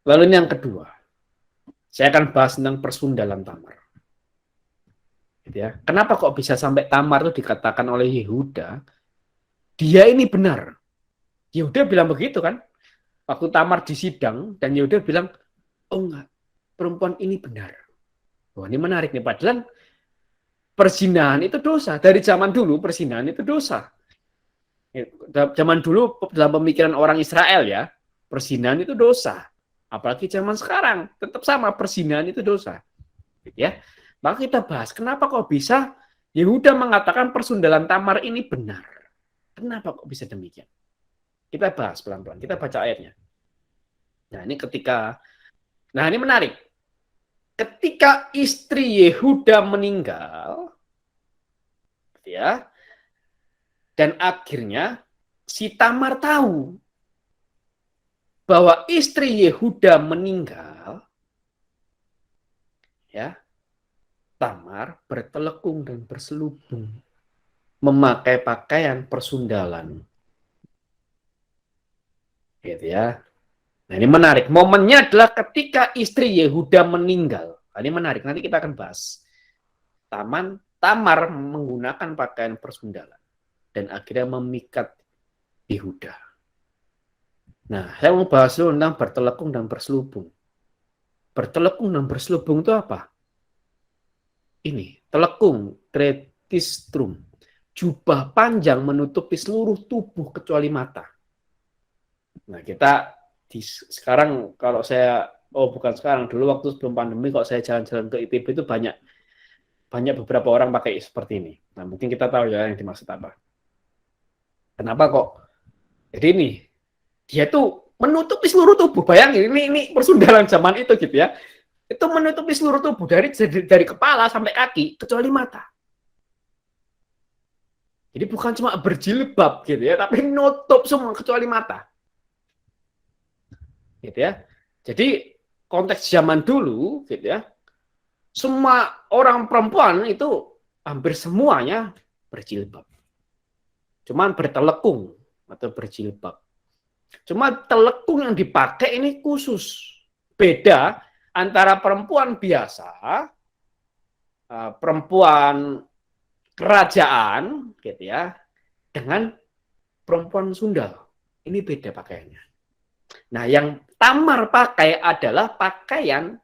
Lalu yang kedua, saya akan bahas tentang persundalan Tamar. Gitu ya. Kenapa kok bisa sampai Tamar itu dikatakan oleh Yehuda, dia ini benar. Yehuda bilang begitu kan? Waktu Tamar di sidang, dan Yehuda bilang, oh enggak, perempuan ini benar. Wah, ini menarik nih. Padahal perzinahan itu dosa. Dari zaman dulu perzinahan itu dosa. Zaman dulu dalam pemikiran orang Israel ya, perzinahan itu dosa. Apalagi zaman sekarang, tetap sama, perzinahan itu dosa. Ya, maka kita bahas kenapa kok bisa Yehuda mengatakan persundalan Tamar ini benar. Kenapa kok bisa demikian? Kita bahas pelan-pelan. Kita baca ayatnya. Nah, ini menarik. Ketika istri Yehuda meninggal, ya, dan akhirnya si Tamar tahu bahwa istri Yehuda meninggal, ya, Tamar bertelekung dan berselubung memakai pakaian persundalan. Gitu ya. Nah, ini menarik. Momennya adalah ketika istri Yehuda meninggal. Nah, ini menarik. Nanti kita akan bahas. Tamar menggunakan pakaian persundalan dan akhirnya memikat Yehuda. Nah, saya mau bahas dulu tentang bertelekung dan berselubung. Bertelekung dan berselubung itu apa? Ini, telekung, tretistrum. Jubah panjang menutupi seluruh tubuh kecuali mata. Nah, sekarang kalau saya, bukan sekarang, dulu waktu sebelum pandemi, kalau saya jalan-jalan ke ITB itu banyak beberapa orang pakai seperti ini. Nah, mungkin kita tahu ya yang dimaksud apa. Kenapa kok? Jadi ini, dia tuh menutupi seluruh tubuh. Bayangin, ini persundalan zaman itu gitu ya. Itu menutupi seluruh tubuh dari kepala sampai kaki kecuali mata. Jadi bukan cuma berjilbab gitu ya, tapi nutup semua kecuali mata. Gitu ya. Jadi konteks zaman dulu gitu ya. Semua orang perempuan itu hampir semuanya berjilbab. Cuman bertelekung atau berjilbab. Cuma telekung yang dipakai ini khusus. Beda antara perempuan biasa, perempuan kerajaan, gitu ya, dengan perempuan Sunda. Ini beda pakaiannya. Nah, yang Tamar pakai adalah pakaian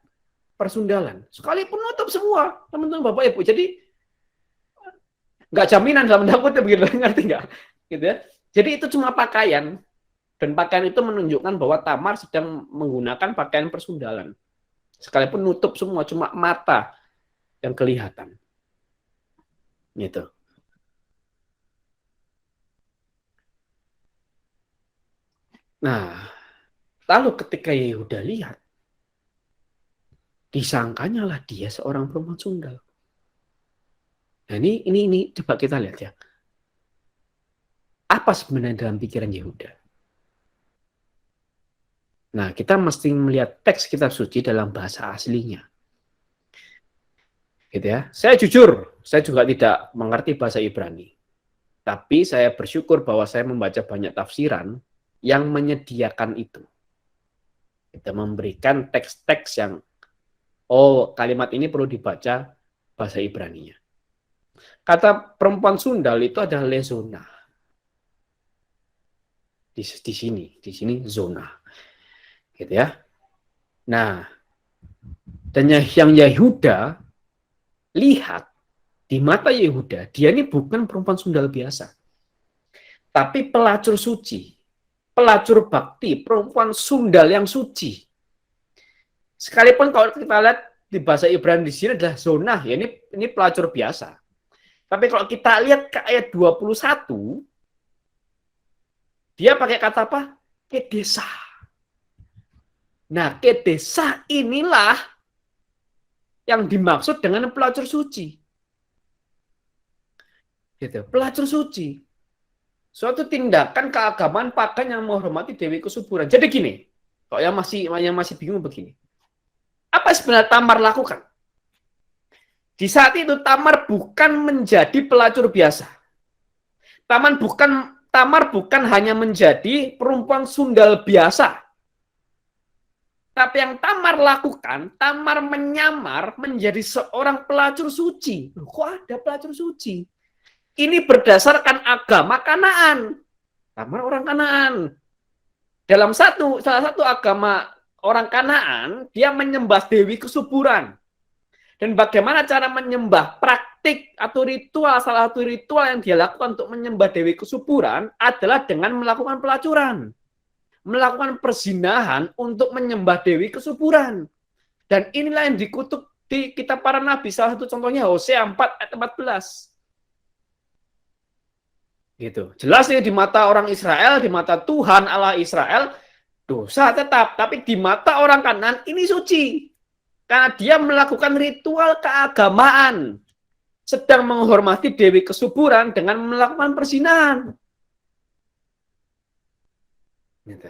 persundalan. Sekalipun nutup semua, teman-teman Bapak Ibu. Jadi nggak jaminan dalam tanda kutip begitu, ngerti nggak? Gitu ya. Jadi itu cuma pakaian. Dan pakaian itu menunjukkan bahwa Tamar sedang menggunakan pakaian persundalan. Sekalipun nutup semua, cuma mata yang kelihatan. Gitu. Nah, lalu ketika Yehuda lihat, disangkanya lah dia seorang perempuan sundal. Nah, ini coba kita lihat ya. Apa sebenarnya dalam pikiran Yehuda? Nah, kita mesti melihat teks kitab suci dalam bahasa aslinya. Gitu ya. Saya jujur, saya juga tidak mengerti bahasa Ibrani. Tapi saya bersyukur bahwa saya membaca banyak tafsiran yang menyediakan itu. Kita memberikan teks-teks yang, kalimat ini perlu dibaca bahasa Ibraninya. Kata perempuan sundal itu adalah lezona. Di sini zona. Gitu ya. Nah, dan yang Yehuda lihat di mata Yehuda, dia ini bukan perempuan sundal biasa. Tapi pelacur suci, pelacur bakti, perempuan sundal yang suci. Sekalipun kalau kita lihat di bahasa Ibrani di sini adalah zona, ya ini pelacur biasa. Tapi kalau kita lihat ke ayat 21, dia pakai kata apa? Kedesa. Nah, kedesa inilah yang dimaksud dengan pelacur suci. Gitu, pelacur suci. Suatu tindakan keagamaan pagan yang menghormati Dewi Kesuburan. Jadi gini, kalau yang masih bingung begini. Apa sebenarnya Tamar lakukan? Di saat itu Tamar bukan menjadi pelacur biasa. Tamar bukan hanya menjadi perempuan sundal biasa. Tapi yang Tamar lakukan, Tamar menyamar menjadi seorang pelacur suci. Loh, kok ada pelacur suci? Ini berdasarkan agama Kanaan. Tamar orang Kanaan. Dalam salah satu agama orang Kanaan, dia menyembah dewi kesuburan. Dan bagaimana cara menyembah, praktik atau ritual, salah satu ritual yang dia lakukan untuk menyembah dewi kesuburan adalah dengan melakukan pelacuran. Melakukan perzinahan untuk menyembah dewi kesuburan. Dan inilah yang dikutuk di kitab para nabi. Salah satu contohnya Hosea 4 ayat 14. Gitu. Jelas ini di mata orang Israel, di mata Tuhan Allah Israel, dosa tetap. Tapi di mata orang Kanaan ini suci. Karena dia melakukan ritual keagamaan. Sedang menghormati dewi kesuburan dengan melakukan perzinahan. Gitu.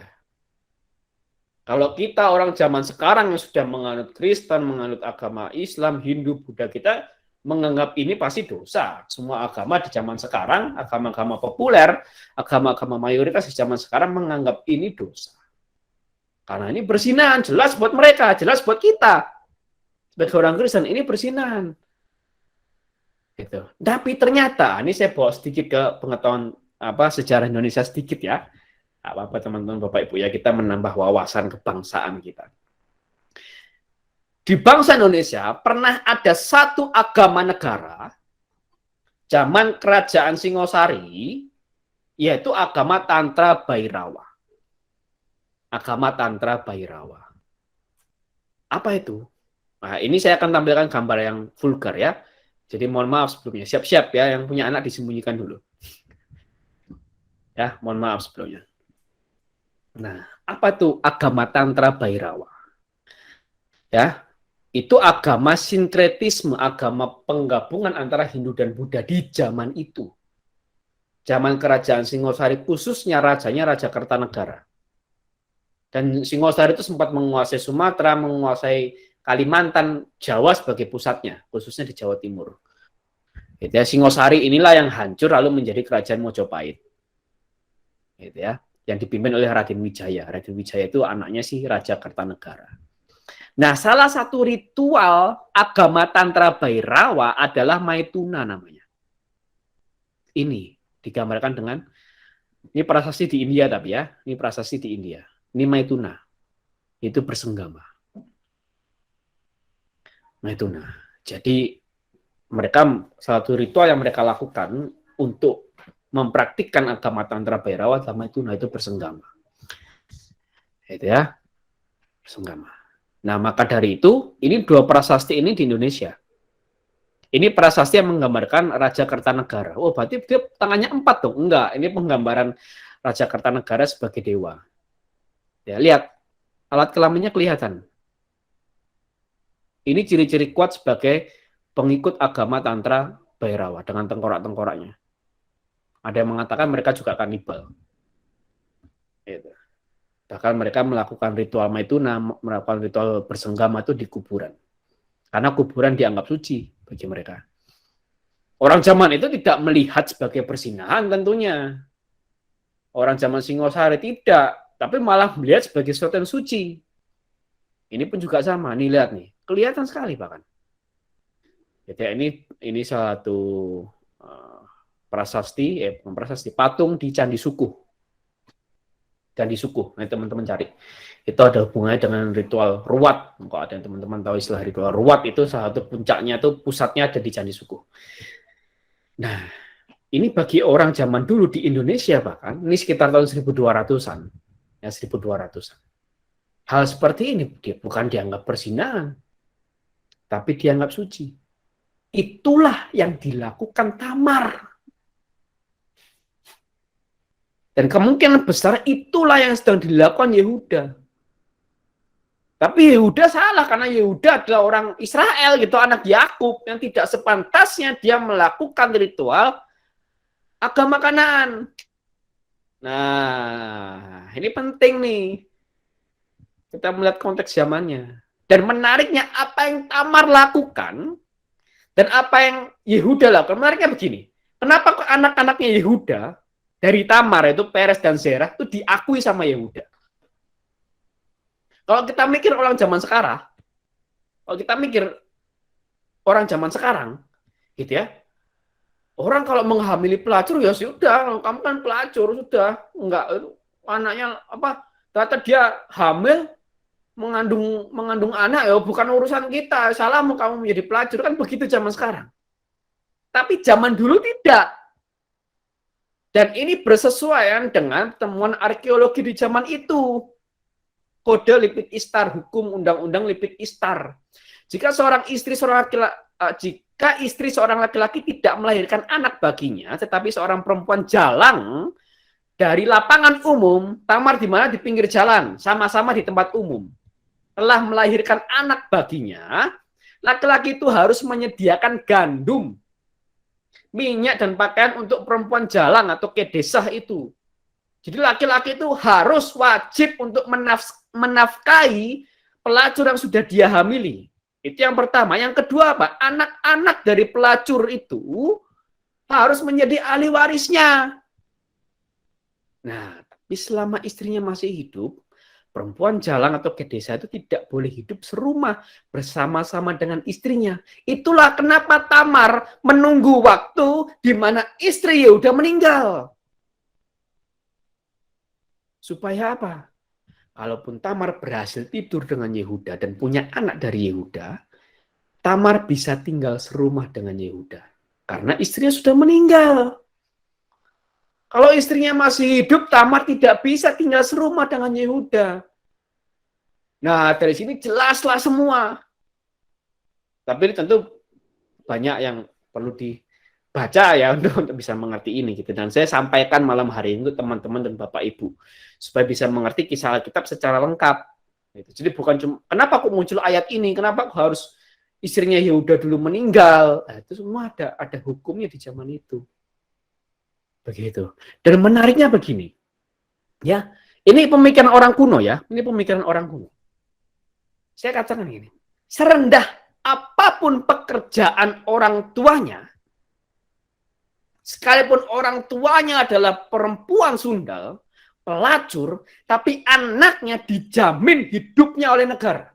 Kalau kita orang zaman sekarang yang sudah menganut Kristen, menganut agama Islam, Hindu, Buddha, kita menganggap ini pasti dosa. Semua agama di zaman sekarang, agama-agama populer, agama-agama mayoritas di zaman sekarang menganggap ini dosa. Karena ini perzinahan, jelas buat mereka, jelas buat kita. Sebagai orang Kristen, ini perzinahan. Gitu. Tapi ternyata, ini saya bawa sedikit ke pengetahuan sejarah Indonesia sedikit ya. Apa teman-teman Bapak Ibu ya, kita menambah wawasan kebangsaan kita. Di bangsa Indonesia pernah ada satu agama negara zaman kerajaan Singosari, yaitu agama Tantra Bhairawa. Agama Tantra Bhairawa. Apa itu? Nah, ini saya akan tampilkan gambar yang vulgar ya. Jadi mohon maaf sebelumnya. Siap-siap ya, yang punya anak disembunyikan dulu. Ya, mohon maaf sebelumnya. Nah, apa itu agama Tantra Bhairawa? Ya, itu agama sinkretisme, agama penggabungan antara Hindu dan Buddha di zaman itu. Zaman kerajaan Singosari, khususnya rajanya Raja Kertanegara. Dan Singosari itu sempat menguasai Sumatera, menguasai Kalimantan, Jawa sebagai pusatnya, khususnya di Jawa Timur. Gitu ya, Singosari inilah yang hancur lalu menjadi kerajaan Mojopahit. Gitu ya. Yang dipimpin oleh Raden Wijaya. Raden Wijaya itu anaknya si Raja Kertanegara. Nah, salah satu ritual agama Tantra Bhairawa adalah Maituna namanya. Ini digambarkan dengan, ini prasasti di India tapi ya, ini prasasti di India. Ini Maituna, itu bersenggama. Maituna. Jadi mereka, salah satu ritual yang mereka lakukan untuk mempraktikkan agama Tantra Bhairawa sama itu bersenggama. Itu ya. Bersenggama. Nah, maka dari itu, ini dua prasasti ini di Indonesia. Ini prasasti yang menggambarkan Raja Kertanegara. Oh, berarti dia tangannya 4 dong. Enggak, ini penggambaran Raja Kertanegara sebagai dewa. Ya, lihat. Alat kelaminnya kelihatan. Ini ciri-ciri kuat sebagai pengikut agama Tantra Bhairawa dengan tengkorak-tengkoraknya. Ada yang mengatakan mereka juga kanibal. Gitu. Bahkan mereka melakukan ritual Maituna, melakukan ritual bersenggama itu di kuburan. Karena kuburan dianggap suci bagi mereka. Orang zaman itu tidak melihat sebagai perzinahan tentunya. Orang zaman Singosari tidak, tapi malah melihat sebagai sesuatu yang suci. Ini pun juga sama, nih lihat nih. Kelihatan sekali bahkan. Jadi ini salah satu prasasti patung di Candi Sukuh. Candi Sukuh, nah teman-teman cari. Itu ada hubungannya dengan ritual ruwat. Kalau ada yang teman-teman tahu istilah ritual ruwat, itu salah satu puncaknya itu pusatnya ada di Candi Sukuh. Nah, ini bagi orang zaman dulu di Indonesia bahkan, ini sekitar tahun 1200-an. Ya, 1200-an. Hal seperti ini bukan dianggap perzinahan, tapi dianggap suci. Itulah yang dilakukan Tamar. Dan kemungkinan besar itulah yang sedang dilakukan Yehuda. Tapi Yehuda salah, karena Yehuda adalah orang Israel, gitu, anak Yakub, yang tidak sepantasnya dia melakukan ritual agama Kanaan. Nah, ini penting nih. Kita melihat konteks zamannya. Dan menariknya, apa yang Tamar lakukan, dan apa yang Yehuda lakukan, menariknya begini. Kenapa kok anak-anaknya Yehuda, dari Tamar, itu Peres dan Zerah, itu diakui sama Yehuda? Kalau kita mikir orang zaman sekarang, kalau kita mikir orang zaman sekarang, gitu ya, orang kalau menghamili pelacur ya sudah, kamu kan pelacur sudah, enggak anaknya apa? Ternyata dia hamil mengandung anak ya bukan urusan kita. Salahmu kamu menjadi pelacur kan begitu zaman sekarang. Tapi zaman dulu tidak. Dan ini bersesuaian dengan temuan arkeologi di zaman itu. Kode Lipit Istar, hukum undang-undang Lipit Istar. Jika istri seorang laki-laki tidak melahirkan anak baginya, tetapi seorang perempuan jalang dari lapangan umum, tamar di mana di pinggir jalan, sama-sama di tempat umum, telah melahirkan anak baginya, laki-laki itu harus menyediakan gandum, minyak dan pakaian untuk perempuan jalang atau kedesah itu. Jadi laki-laki itu harus wajib untuk menafkahi pelacur yang sudah dia hamili. Itu yang pertama. Yang kedua apa? Anak-anak dari pelacur itu harus menjadi ahli warisnya. Nah, tapi selama istrinya masih hidup, perempuan jalang atau kedesa itu tidak boleh hidup serumah bersama-sama dengan istrinya. Itulah kenapa Tamar menunggu waktu di mana istri Yehuda meninggal. Supaya apa? Kalaupun Tamar berhasil tidur dengan Yehuda dan punya anak dari Yehuda, Tamar bisa tinggal serumah dengan Yehuda. Karena istrinya sudah meninggal. Kalau istrinya masih hidup, Tamar tidak bisa tinggal serumah dengan Yehuda. Nah, dari sini jelaslah semua. Tapi ini tentu banyak yang perlu dibaca ya untuk bisa mengerti ini gitu. Dan saya sampaikan malam hari ini untuk teman-teman dan Bapak Ibu supaya bisa mengerti kisah Alkitab secara lengkap. Jadi bukan cuma kenapa kok muncul ayat ini, kenapa kok harus istrinya Yehuda dulu meninggal. Nah, itu semua ada hukumnya di zaman itu. Begitu. Dan menariknya begini. Ya, ini pemikiran orang kuno ya. Ini pemikiran orang kuno. Saya katakan gini. Serendah apapun pekerjaan orang tuanya, sekalipun orang tuanya adalah perempuan sundal, pelacur, tapi anaknya dijamin hidupnya oleh negara.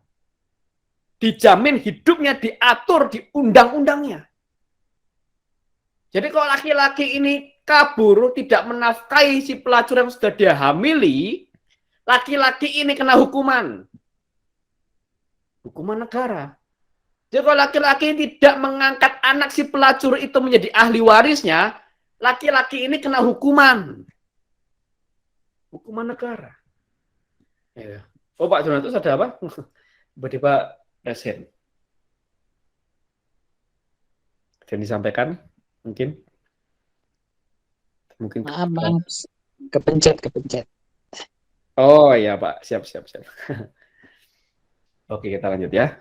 Dijamin hidupnya diatur di undang-undangnya. Jadi kalau laki-laki ini kabur, tidak menafkahi si pelacur yang sudah dia hamili, laki-laki ini kena hukuman. Hukuman negara. Jadi kalau laki-laki tidak mengangkat anak si pelacur itu menjadi ahli warisnya, laki-laki ini kena hukuman. Hukuman negara. Ya. Oh Pak Donatus ada apa? Tiba-tiba resen. Dan disampaikan mungkin. Maaf, Bang. Kepencet. Oh iya Pak, siap. Oke, kita lanjut ya.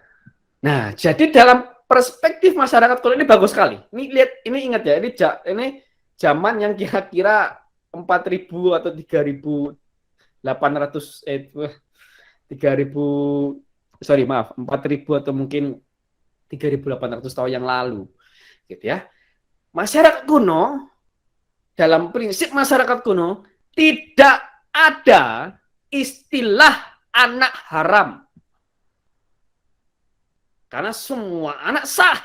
Nah, jadi dalam perspektif masyarakat kuno ini bagus sekali. Ini lihat, ini ingat ya, ini zaman yang kira-kira 4.000 atau 3.800 4.000 atau mungkin 3.800 tahun yang lalu. Gitu ya. Masyarakat kuno dalam prinsip masyarakat kuno tidak ada istilah anak haram. Karena semua anak sah.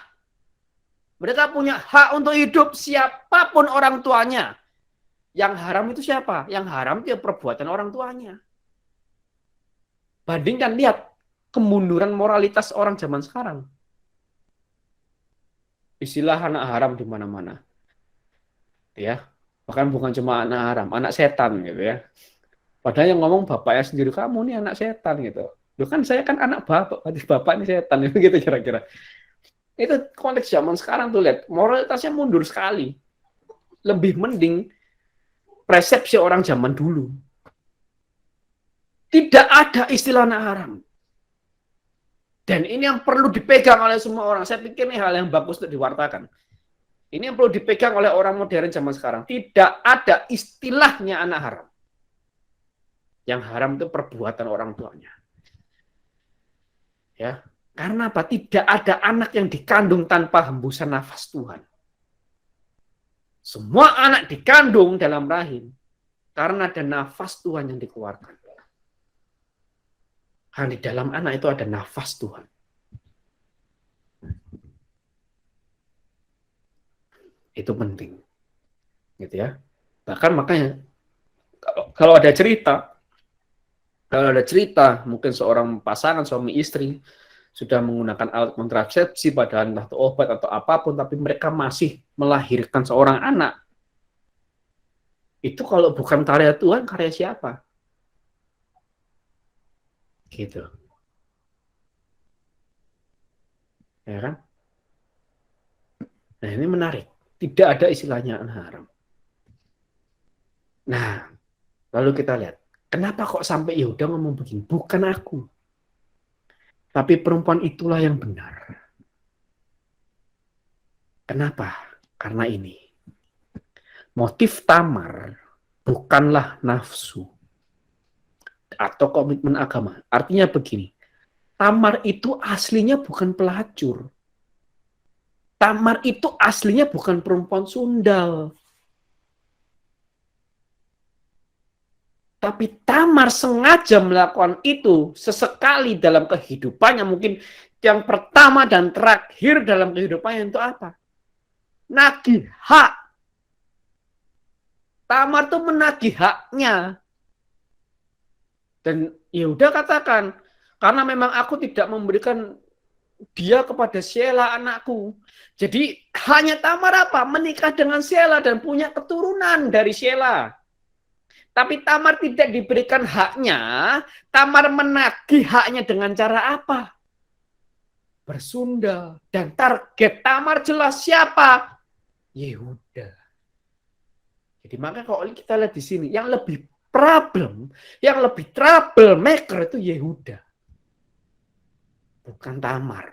Mereka punya hak untuk hidup siapapun orang tuanya. Yang haram itu siapa? Yang haram itu perbuatan orang tuanya. Bandingkan, lihat kemunduran moralitas orang zaman sekarang. Istilah anak haram di mana-mana. Ya, bahkan bukan cuma anak haram, anak setan gitu ya. Padahal yang ngomong bapaknya sendiri, kamu nih anak setan gitu. Loh kan saya kan anak bapak ini setan gitu kira-kira. Itu konteks zaman sekarang tuh, lihat moralitasnya mundur sekali. Lebih mending persepsi orang zaman dulu. Tidak ada istilah anak haram. Dan ini yang perlu dipegang oleh semua orang. Saya pikir ini hal yang bagus untuk diwartakan. Ini yang perlu dipegang oleh orang modern zaman sekarang. Tidak ada istilahnya anak haram. Yang haram itu perbuatan orang tuanya. Ya, karena apa? Tidak ada anak yang dikandung tanpa hembusan nafas Tuhan. Semua anak dikandung dalam rahim karena ada nafas Tuhan yang dikeluarkan. Karena di dalam anak itu ada nafas Tuhan. Itu penting. Gitu ya. Bahkan makanya kalau ada cerita mungkin seorang pasangan suami istri sudah menggunakan alat kontrasepsi padahal entah itu obat atau apapun, tapi mereka masih melahirkan seorang anak. Itu kalau bukan karya Tuhan, karya siapa? Gitu. Ya kan? Nah, ini menarik. Tidak ada istilahnya anak haram. Nah, lalu kita lihat, kenapa kok sampai Yehuda ngomong begini? Bukan aku. Tapi perempuan itulah yang benar. Kenapa? Karena ini. Motif Tamar bukanlah nafsu atau komitmen agama. Artinya begini, Tamar itu aslinya bukan pelacur. Tamar itu aslinya bukan perempuan sundal. Tapi Tamar sengaja melakukan itu sesekali dalam kehidupannya. Mungkin yang pertama dan terakhir dalam kehidupannya itu apa? Nagih hak. Tamar itu menagih haknya. Dan Yehuda katakan, karena memang aku tidak memberikan dia kepada Sheila anakku. Jadi hanya Tamar apa? Menikah dengan Sheila dan punya keturunan dari Sheila. Tapi Tamar tidak diberikan haknya. Tamar menagih haknya dengan cara apa? Bersundal. Dan target Tamar jelas siapa? Yehuda. Jadi maka kalau kita lihat di sini, yang lebih problem, yang lebih troublemaker itu Yehuda. Bukan Tamar.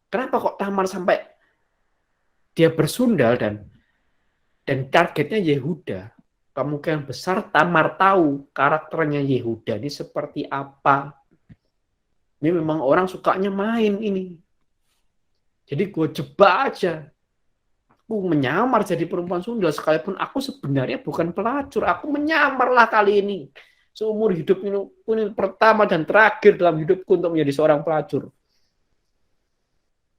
Kenapa kok Tamar sampai dia bersundal dan targetnya Yehuda? Kemungkinan besar Tamar tahu karakternya Yehuda ini seperti apa. Ini memang orang sukanya main ini. Jadi gue jebak aja. Aku menyamar jadi perempuan sundal sekalipun aku sebenarnya bukan pelacur. Aku menyamarlah kali ini. Seumur hidup ini pertama dan terakhir dalam hidupku untuk menjadi seorang pelacur.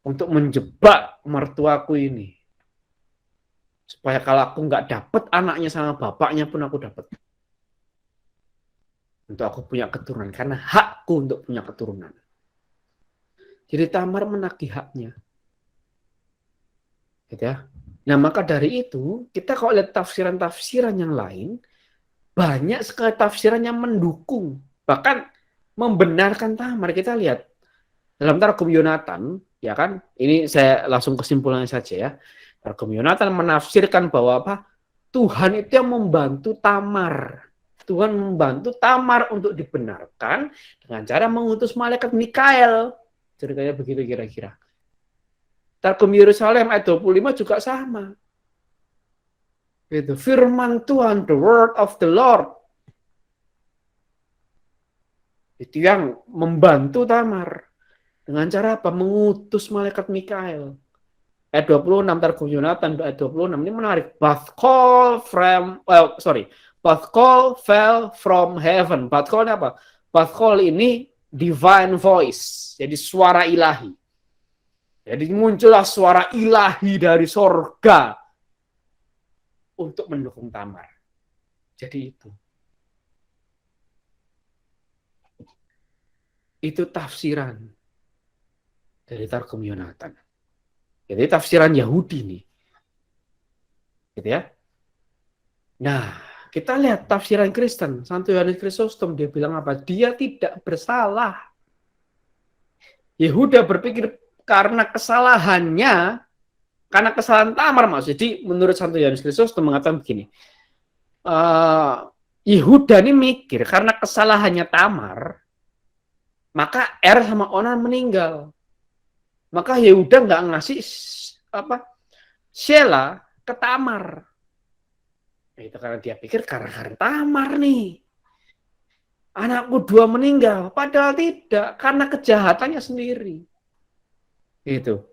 Untuk menjebak mertuaku ini. Supaya kalau aku nggak dapet anaknya sama bapaknya pun aku dapat. Untuk aku punya keturunan. Karena hakku untuk punya keturunan. Jadi Tamar menagih haknya. Gitu ya. Nah maka dari itu, kita kalau lihat tafsiran-tafsiran yang lain, banyak sekali tafsiran yang mendukung. Bahkan membenarkan Tamar. Kita lihat. Dalam Targum Yonatan, ya kan, ini saya langsung kesimpulannya saja ya. Targum Yonatan menafsirkan bahwa apa? Tuhan itu yang membantu Tamar. Tuhan membantu Tamar untuk dibenarkan dengan cara mengutus malaikat Mikael. Ceritanya begitu kira-kira. Targum Yerusalem ayat 25 juga sama. Itu firman Tuhan, the word of the Lord. Itu yang membantu Tamar. Dengan cara apa? Mengutus malaikat Mikael. Ayat 26 Targum Yonatan ayat 26 ini menarik. Bathkol fell from heaven. Bathkol ini apa? Bathkol ini divine voice. Jadi suara ilahi. Jadi muncullah suara ilahi dari sorga untuk mendukung Tamar. Jadi itu tafsiran dari Targum Yonatan. Jadi tafsiran Yahudi nih. Gitu ya. Nah, kita lihat tafsiran Kristen. Santo Yohanes Chrysostom dia bilang apa? Dia tidak bersalah. Yehuda berpikir karena kesalahannya, karena kesalahan Tamar maksud. Jadi menurut Santo Yohanes Chrysostom mengatakan begini. Yehuda ini mikir karena kesalahannya Tamar, maka sama Onan meninggal. Maka Yehuda nggak ngasih Sheila ke Tamar. Itu karena dia pikir karena Tamar nih. Anakku 2 meninggal. Padahal tidak. Karena kejahatannya sendiri. Itu.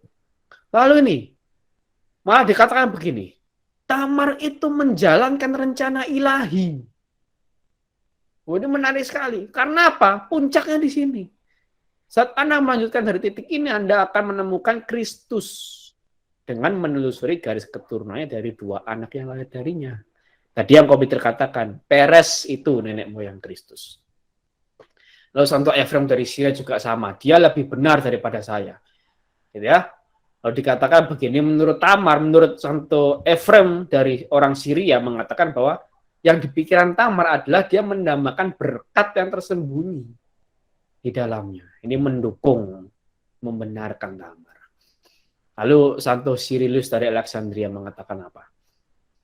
Lalu ini. Malah dikatakan begini. Tamar itu menjalankan rencana ilahi. Oh, ini menarik sekali. Karena apa? Puncaknya di sini. Saat Anda melanjutkan dari titik ini, Anda akan menemukan Kristus dengan menelusuri garis keturunannya dari dua anak yang lahir darinya. Tadi yang Komputer katakan, Peres itu nenek moyang Kristus. Lalu Santo Efrem dari Syria juga sama. Dia lebih benar daripada saya. Gitu ya. Lalu dikatakan begini, menurut Tamar, menurut Santo Efrem dari orang Syria mengatakan bahwa yang dipikiran Tamar adalah dia mendambakan berkat yang tersembunyi di dalamnya. Ini mendukung, membenarkan Tamar. Lalu Santo Cyrillus dari Alexandria mengatakan apa?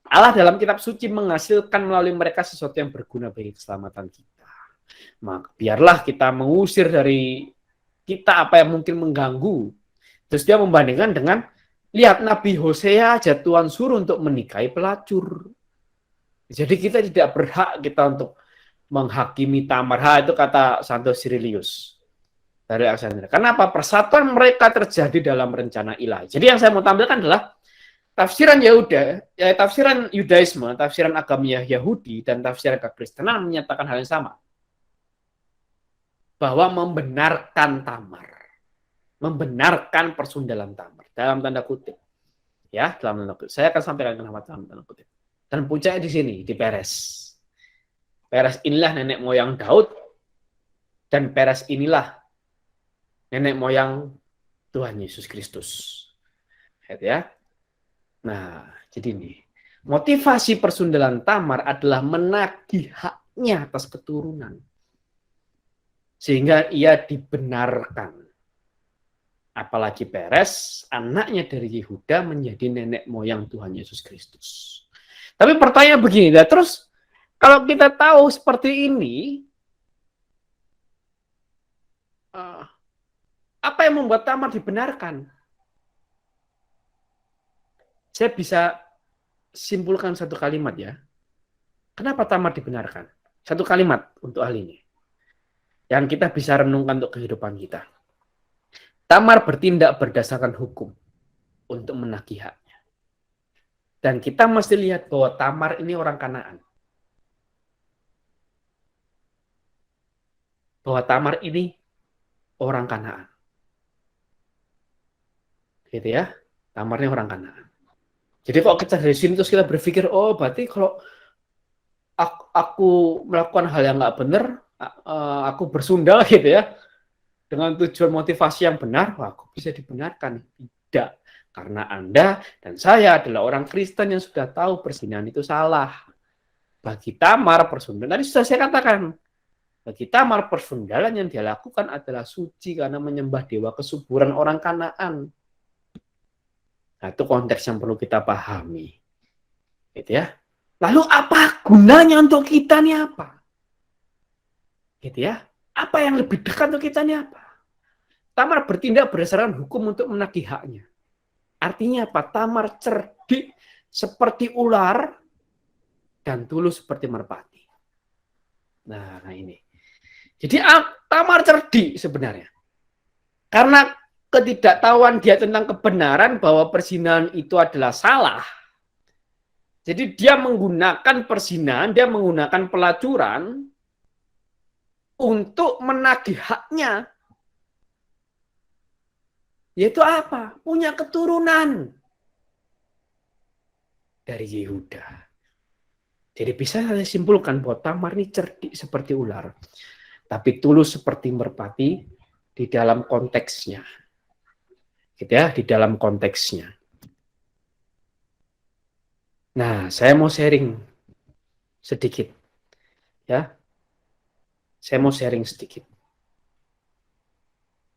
Allah dalam kitab suci menghasilkan melalui mereka sesuatu yang berguna bagi keselamatan kita. Maka biarlah kita mengusir dari kita apa yang mungkin mengganggu. Terus dia membandingkan dengan, lihat Nabi Hosea aja Tuhan suruh untuk menikahi pelacur. Jadi kita tidak berhak kita untuk menghakimi Tamar. Itu kata Santo Cyrillus dari Alexandria. Kenapa? Persatuan mereka terjadi dalam rencana ilahi. Jadi yang saya mau tampilkan adalah tafsiran tafsiran Yudaisme, tafsiran agama Yahudi, dan tafsiran kekristenan menyatakan hal yang sama. Bahwa membenarkan Tamar. Membenarkan persundalan Tamar. Dalam tanda kutip. Ya, dalam tanda kutip. Saya akan sampaikan kenapa dalam tanda kutip. Dan puncaknya di sini, di Peres. Peres inilah nenek moyang Daud, dan Peres inilah nenek moyang Tuhan Yesus Kristus. Ya. Nah, jadi ini. Motivasi persundalan Tamar adalah menagih haknya atas keturunan. Sehingga ia dibenarkan. Apalagi Peres, anaknya dari Yehuda menjadi nenek moyang Tuhan Yesus Kristus. Tapi pertanyaan begini, terus kalau kita tahu seperti ini, apa yang membuat Tamar dibenarkan? Saya bisa simpulkan satu kalimat ya. Kenapa Tamar dibenarkan? Satu kalimat untuk hal ini. Yang kita bisa renungkan untuk kehidupan kita. Tamar bertindak berdasarkan hukum untuk menagih haknya. Dan kita mesti lihat bahwa Tamar ini orang Kanaan. Bahwa Tamar ini orang Kanaan. Gitu ya. Tamar ini orang Kanaan. Jadi kok kita dari sini terus kita berpikir, oh berarti kalau aku melakukan hal yang nggak benar, aku bersundal gitu ya, dengan tujuan motivasi yang benar, wah, aku bisa dibenarkan. Tidak. Karena Anda dan saya adalah orang Kristen yang sudah tahu perzinahan itu salah. Bagi Tamar persundalan, tadi sudah saya katakan, bagi Tamar persundalan yang dia lakukan adalah suci karena menyembah dewa kesuburan orang Kanaan. Nah, itu konteks yang perlu kita pahami. Gitu ya. Lalu apa gunanya untuk kita nih apa? Gitu ya. Apa yang lebih dekat untuk kita nih apa? Tamar bertindak berdasarkan hukum untuk menagih haknya. Artinya apa? Tamar cerdik seperti ular dan tulus seperti merpati. Nah, ini. Jadi Tamar cerdik sebenarnya. Karena ketidaktahuan dia tentang kebenaran bahwa perzinahan itu adalah salah. Jadi dia menggunakan perzinahan, dia menggunakan pelacuran untuk menagih haknya. Yaitu apa? Punya keturunan dari Yehuda. Jadi bisa saya simpulkan bahwa Tamar ini cerdik seperti ular, tapi tulus seperti merpati di dalam konteksnya. Gitu ya, di dalam konteksnya. Nah, saya mau sharing sedikit. Ya. Saya mau sharing sedikit.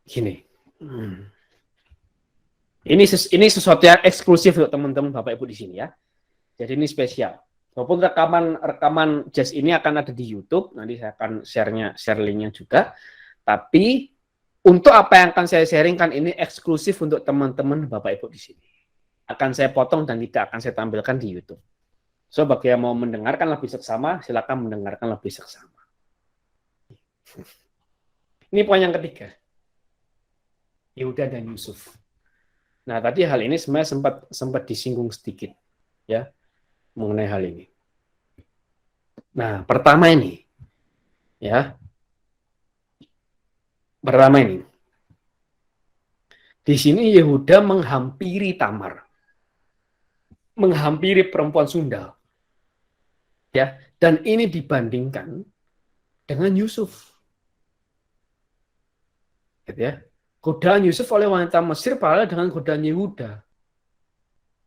Gini. Ini sesuatu yang eksklusif untuk teman-teman Bapak Ibu di sini ya. Jadi ini spesial. Walaupun rekaman jazz ini akan ada di YouTube, nanti saya akan share linknya juga. Tapi untuk apa yang akan saya sharingkan ini eksklusif untuk teman-teman Bapak Ibu di sini. Akan saya potong dan tidak akan saya tampilkan di YouTube. So bagi yang mau mendengarkan lebih seksama, silakan mendengarkan lebih seksama. Ini poin yang ketiga. Yehuda dan Yusuf. Nah, tadi hal ini sebenarnya sempat disinggung sedikit ya mengenai hal ini. Nah, pertama ini Ya, pertama ini. Di sini Yehuda menghampiri Tamar, menghampiri perempuan Sunda, ya. Dan ini dibandingkan dengan Yusuf, gitu ya. Godaan Yusuf oleh wanita Mesir paralel dengan godaan Yehuda.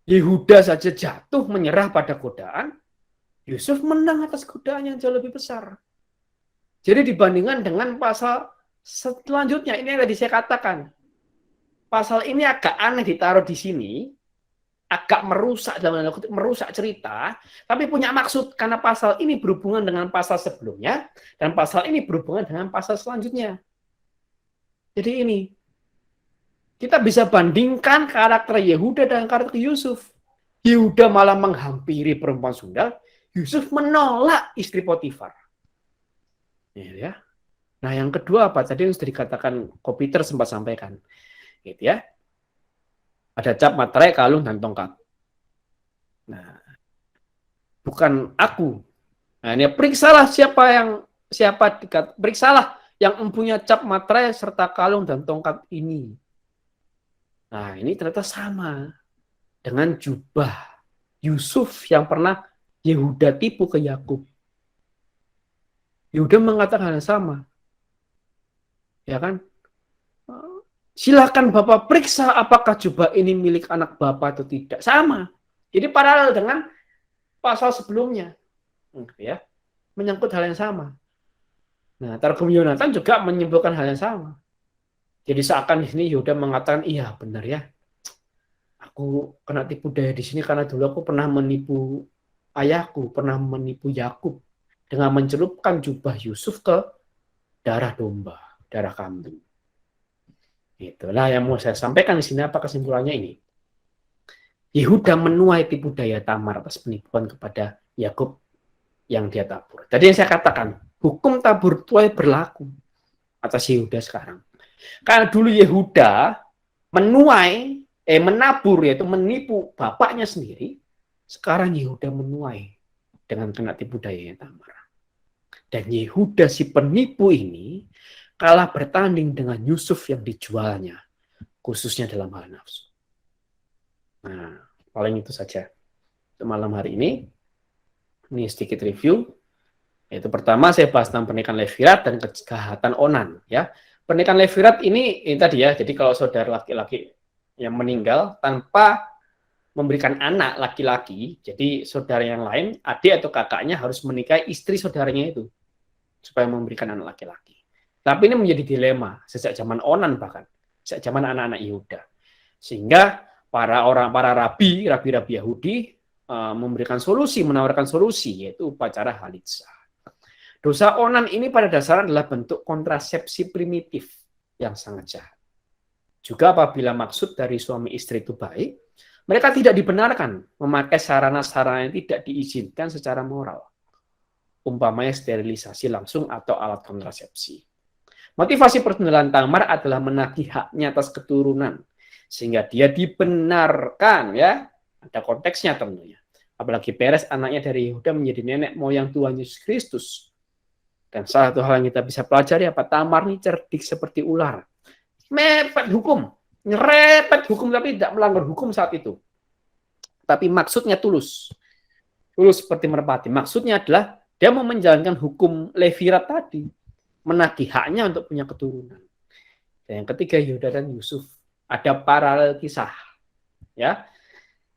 Yehuda saja jatuh menyerah pada godaan, Yusuf menang atas godaan yang jauh lebih besar. Jadi dibandingkan dengan pasal selanjutnya, ini yang tadi saya katakan, pasal ini agak aneh ditaruh di sini, agak merusak dalam tanda kutip, merusak cerita, tapi punya maksud karena pasal ini berhubungan dengan pasal sebelumnya dan pasal ini berhubungan dengan pasal selanjutnya. Jadi ini kita bisa bandingkan karakter Yehuda dan karakter Yusuf. Yehuda malah menghampiri perempuan Sunda, Yusuf menolak istri Potifar. Ya. Nah, yang kedua apa? Tadi yang sudah dikatakan Kopiter sempat sampaikan. Gitu ya. Ada cap, materai, kalung, dan tongkat. Nah, bukan aku. Nah, ini periksalah periksalah yang mempunyai cap, materai, serta kalung dan tongkat ini. Nah, ini ternyata sama dengan jubah Yusuf yang pernah Yehuda tipu ke Yakub. Yehuda mengatakan hal yang sama. Ya kan? Silakan Bapak periksa apakah jubah ini milik anak Bapak atau tidak. Sama. Jadi paralel dengan pasal sebelumnya. Ya. Menyangkut hal yang sama. Nah, Targum Yonatan juga menyimpulkan hal yang sama. Jadi seakan di sini Yehuda mengatakan, iya benar ya. Aku kena tipu daya di sini karena dulu aku pernah menipu ayahku, pernah menipu Yakub dengan mencelupkan jubah Yusuf ke darah domba, darah kambing. Itulah yang mau saya sampaikan di sini. Apa kesimpulannya ini? Yehuda menuai tipu daya Tamar atas penipuan kepada Yakub yang dia tabur. Tadi yang saya katakan, hukum tabur tuai berlaku atas Yehuda sekarang. Karena dulu Yehuda menabur, yaitu menipu bapaknya sendiri, sekarang Yehuda menuai dengan kena tipu daya Tamar. Dan Yehuda si penipu ini kalah bertanding dengan Yusuf yang dijualnya, khususnya dalam hal nafsu. Nah, paling itu saja malam hari ini. Ini sedikit review. Yaitu pertama saya bahas tentang pernikahan Levirat dan kejahatan Onan. Ya, pernikahan Levirat ini tadi ya. Jadi kalau saudara laki-laki yang meninggal tanpa memberikan anak laki-laki, jadi saudara yang lain, adik atau kakaknya harus menikahi istri saudaranya itu supaya memberikan anak laki-laki. Tapi ini menjadi dilema sejak zaman Onan, bahkan sejak zaman anak-anak Yehuda, sehingga para rabi Yahudi menawarkan solusi, yaitu upacara halitzah. Dosa Onan ini pada dasarnya adalah bentuk kontrasepsi primitif yang sangat jahat. Juga apabila maksud dari suami istri itu baik, mereka tidak dibenarkan memakai sarana-sarana yang tidak diizinkan secara moral, umpamanya sterilisasi langsung atau alat kontrasepsi. Motivasi pertunangan Tamar adalah menagih haknya atas keturunan, sehingga dia dibenarkan, ya. Ada konteksnya tentunya. Apalagi Peres anaknya dari Yehuda menjadi nenek moyang Tuhan Yesus Kristus. Dan salah satu hal yang kita bisa pelajari apa? Tamar ini cerdik seperti ular. Mepet hukum, nyerepet hukum tapi tidak melanggar hukum saat itu. Tapi maksudnya tulus. Tulus seperti merpati. Maksudnya adalah dia mau menjalankan hukum Levirat tadi, menagih haknya untuk punya keturunan. Dan yang ketiga, Yehuda dan Yusuf. Ada paralel kisah. Ya,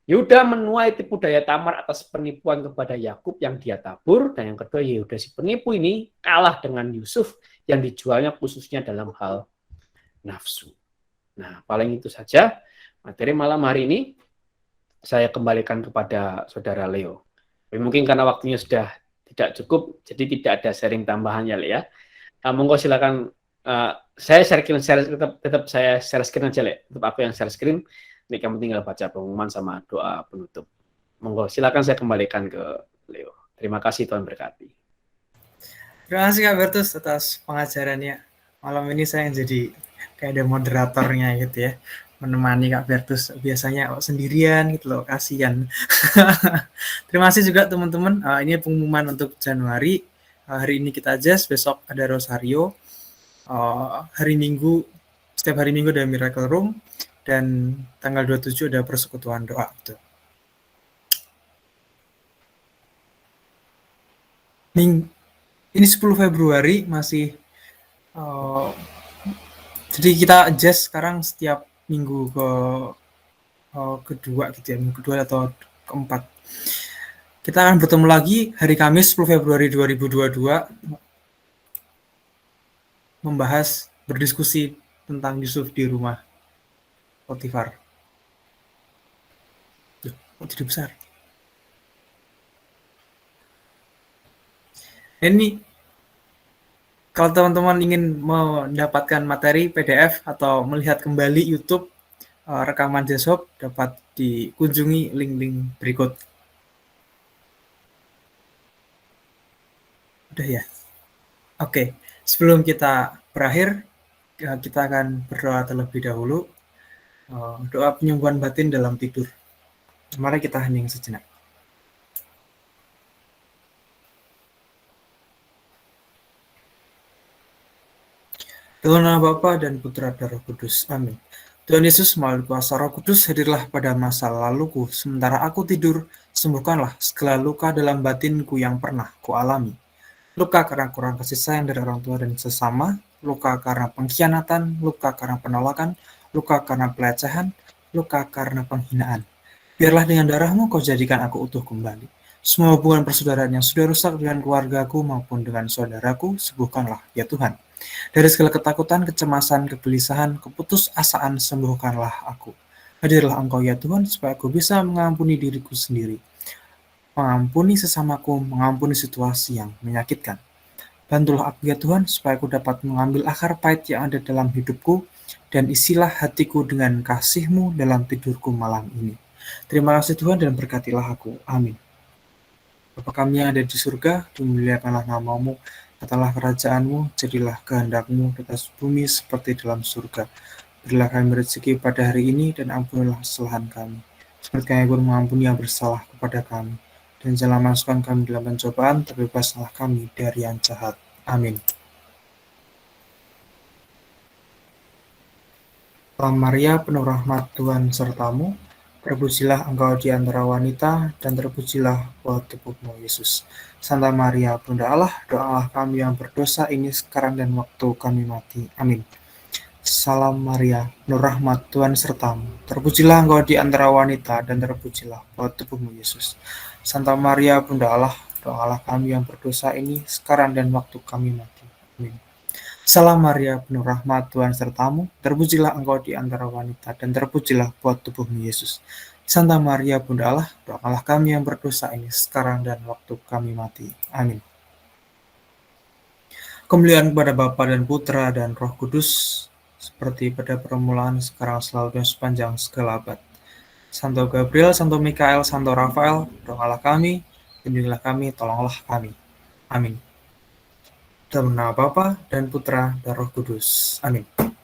Yehuda menuai tipu daya Tamar atas penipuan kepada Yakub yang dia tabur, dan yang kedua Yehuda si penipu ini kalah dengan Yusuf yang dijualnya khususnya dalam hal nafsu. Nah, paling itu saja materi malam hari ini. Saya kembalikan kepada saudara Leo. Tapi mungkin karena waktunya sudah tidak cukup, jadi tidak ada sharing tambahannya ya. Monggo silakan. Saya share screen, tetap saya share screen aja Le. Tetap aku yang share screen. Ini kamu tinggal baca pengumuman sama doa penutup. Monggo, silakan saya kembalikan ke Leo. Terima kasih, Tuhan berkati. Terima kasih Kak Bertus atas pengajarannya. Malam ini saya jadi kayak ada moderatornya gitu ya. Menemani Kak Bertus. Biasanya sendirian gitu loh, kasihan. Terima kasih juga teman-teman. Ini pengumuman untuk Januari. hari ini kita adjust, besok ada Rosario, hari Minggu, setiap hari Minggu ada Miracle Room, dan tanggal 27 ada persekutuan doa. Gitu. Ini 10 Februari masih, jadi kita adjust sekarang setiap minggu kedua gitu ya, minggu kedua atau keempat. Kita akan bertemu lagi hari Kamis 10 Februari 2022 membahas, berdiskusi tentang Yusuf di rumah Potifar. Oh, tidak besar. Ini kalau teman-teman ingin mendapatkan materi PDF atau melihat kembali YouTube rekaman Jeshop, dapat dikunjungi link-link berikut. Udah ya? Oke, sebelum kita berakhir, kita akan berdoa terlebih dahulu. Doa penyembuhan batin dalam tidur. Mari kita hening sejenak. Dalam nama Bapa dan Putra dan Roh Kudus. Amin. Tuhan Yesus, melalui kuasa Roh Kudus, hadirlah pada masa laluku. Sementara aku tidur, sembuhkanlah segala luka dalam batinku yang pernah kualami. Luka karena kurang kasih sayang dari orang tua dan sesama, luka karena pengkhianatan, luka karena penolakan, luka karena pelecehan, luka karena penghinaan. Biarlah dengan darah-Mu Kau jadikan aku utuh kembali. Semua hubungan persaudaraan yang sudah rusak dengan keluargaku maupun dengan saudaraku, sembuhkanlah, ya Tuhan. Dari segala ketakutan, kecemasan, kegelisahan, keputusasaan, sembuhkanlah aku. Hadirlah Engkau ya Tuhan, supaya aku bisa mengampuni diriku sendiri, mengampuni sesamaku, mengampuni situasi yang menyakitkan. Bantulah aku ya Tuhan, supaya aku dapat mengambil akar pahit yang ada dalam hidupku, dan isilah hatiku dengan kasih-Mu dalam tidurku malam ini. Terima kasih Tuhan, dan berkatilah aku. Amin. Bapa kami yang ada di surga, dimuliakanlah nama-Mu, datanglah kerajaan-Mu, jadilah kehendak-Mu di atas bumi seperti dalam surga. Berilah kami rezeki pada hari ini, dan ampunilah kesalahan kami, seperti kami pun mengampuni yang bersalah kepada kami. Dan janganlah masukkan kami dalam pencobaan, tapi bebaskanlah kami dari yang jahat. Amin. Salam Maria, penuh rahmat Tuhan sertamu, terpujilah engkau di antara wanita, dan terpujilah buah tubuhmu Yesus. Santa Maria, Bunda Allah, doalah kami yang berdosa ini sekarang dan waktu kami mati. Amin. Salam Maria, penuh rahmat Tuhan sertamu, terpujilah engkau di antara wanita, dan terpujilah buah tubuhmu Yesus. Santa Maria, Bunda Allah, doalah kami yang berdosa ini sekarang dan waktu kami mati. Amin. Salam Maria, penuh rahmat Tuhan sertamu, terpujilah engkau di antara wanita, dan terpujilah buah tubuhmu Yesus. Santa Maria, Bunda Allah, doakanlah kami yang berdosa ini sekarang dan waktu kami mati. Amin. Kemuliaan kepada Bapa dan Putra dan Roh Kudus, seperti pada permulaan, sekarang, selalu, dan sepanjang segala abad. Santo Gabriel, Santo Mikael, Santo Rafael, doakanlah kami, lindungilah kami, tolonglah kami. Amin. Dalam nama Bapa dan Putra dan Roh Kudus. Amin.